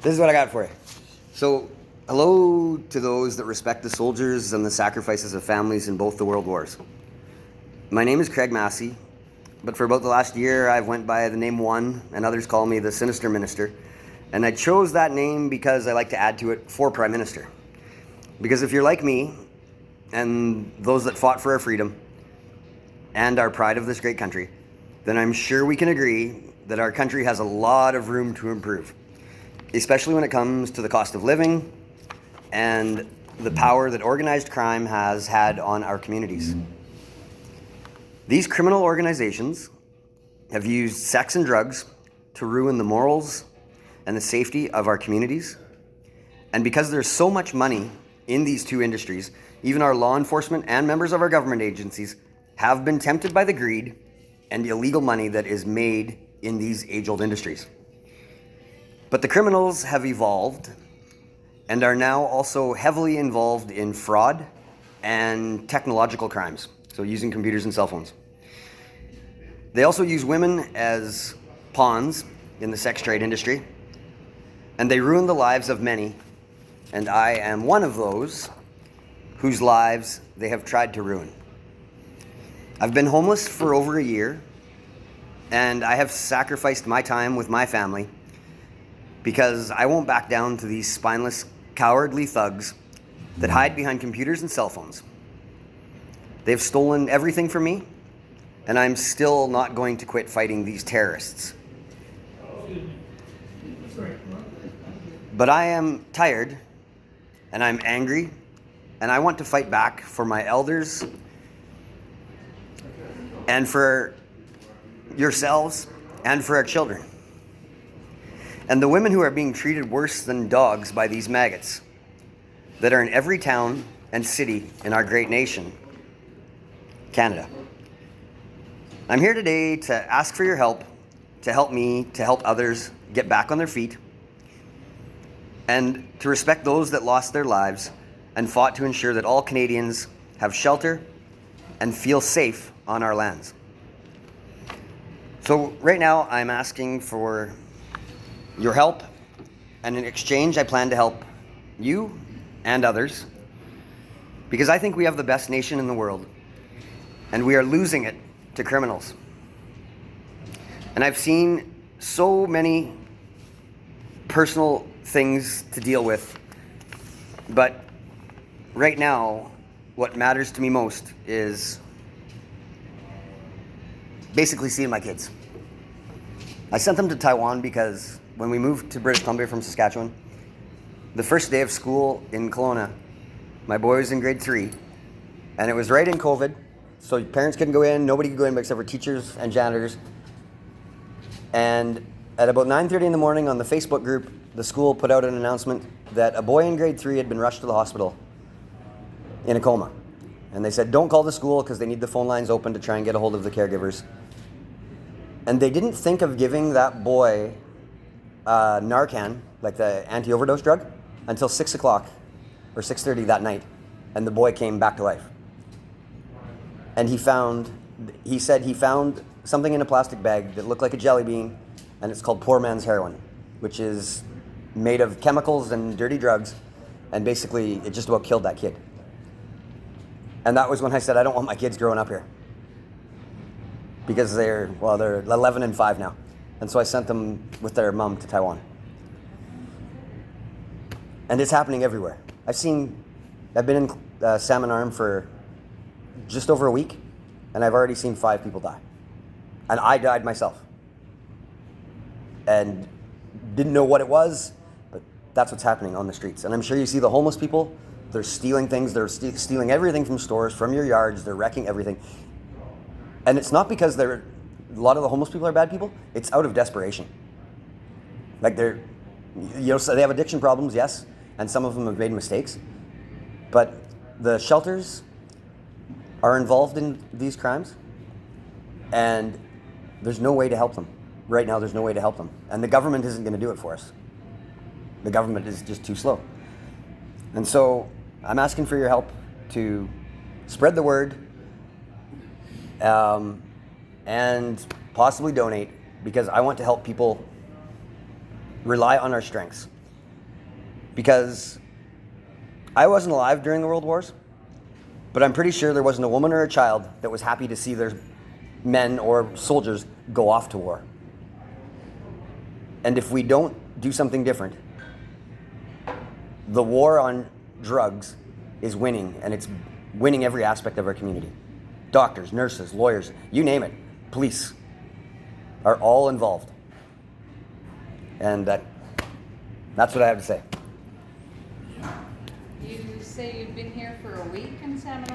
This is what I got for you. So, hello to those that respect the soldiers and the sacrifices of families in both the world wars. My name is Craig Massey, but for about the last year I've went by the name One, and others call me the Sinister Minister. And I chose that name because I like to add to it for Prime Minister. Because if you're like me, and those that fought for our freedom and our pride of this great country, then I'm sure we can agree that our country has a lot of room to improve, especially when it comes to the cost of living and the power that organized crime has had on our communities. These criminal organizations have used sex and drugs to ruin the morals and the safety of our communities. And because there's so much money in these two industries, even our law enforcement and members of our government agencies have been tempted by the greed and illegal money that is made in these age-old industries. But the criminals have evolved and are now also heavily involved in fraud and technological crimes, so using computers and cell phones. They also use women as pawns in the sex trade industry, and they ruin the lives of many, and I am one of those whose lives they have tried to ruin. I've been homeless for over a year, and I have sacrificed my time with my family because I won't back down to these spineless, cowardly thugs that hide behind computers and cell phones. They've stolen everything from me, and I'm still not going to quit fighting these terrorists. But I am tired, and I'm angry, and I want to fight back for my elders and for yourselves and for our children. And the women who are being treated worse than dogs by these maggots that are in every town and city in our great nation, Canada. I'm here today to ask for your help, to help me, to help others get back on their feet, and to respect those that lost their lives and fought to ensure that all Canadians have shelter and feel safe on our lands. So right now I'm asking for your help, and in exchange I plan to help you and others, because I think we have the best nation in the world and we are losing it to criminals. And I've seen so many personal things to deal with, but right now what matters to me most is basically seeing my kids. I sent them to Taiwan because when we moved to British Columbia from Saskatchewan, the first day of school in Kelowna, my boy was in grade 3, and it was right in COVID, so parents couldn't go in, nobody could go in except for teachers and janitors. And at about 9:30 in the morning on the Facebook group, the school put out an announcement that a boy in grade 3 had been rushed to the hospital in a coma. And they said, don't call the school because they need the phone lines open to try and get a hold of the caregivers. And they didn't think of giving that boy Narcan, like the anti-overdose drug, until 6 o'clock or 6:30 that night. And the boy came back to life. And he said he found something in a plastic bag that looked like a jelly bean, and it's called poor man's heroin, which is made of chemicals and dirty drugs, and basically it just about killed that kid. And that was when I said, I don't want my kids growing up here. Because they're 11 and 5 now. And so I sent them with their mom to Taiwan. And it's happening everywhere. I've been in Salmon Arm for just over a week, and I've already seen 5 people die. And I died myself. And didn't know what it was, but that's what's happening on the streets. And I'm sure you see the homeless people. They're stealing things. They're stealing everything from stores, from your yards. They're wrecking everything. And it's not because a lot of the homeless people are bad people. It's out of desperation. Like so they have addiction problems, yes, and some of them have made mistakes. But the shelters are involved in these crimes, and there's no way to help them. Right now, there's no way to help them. And the government isn't going to do it for us. The government is just too slow. And so I'm asking for your help to spread the word and possibly donate, because I want to help people rely on our strengths. Because I wasn't alive during the World Wars, but I'm pretty sure there wasn't a woman or a child that was happy to see their men or soldiers go off to war. And if we don't do something different, the war on drugs is winning, and it's winning every aspect of our community. Doctors, nurses, lawyers, you name it, police are all involved. And that's what I have to say. You say you've been here for a week in Salmon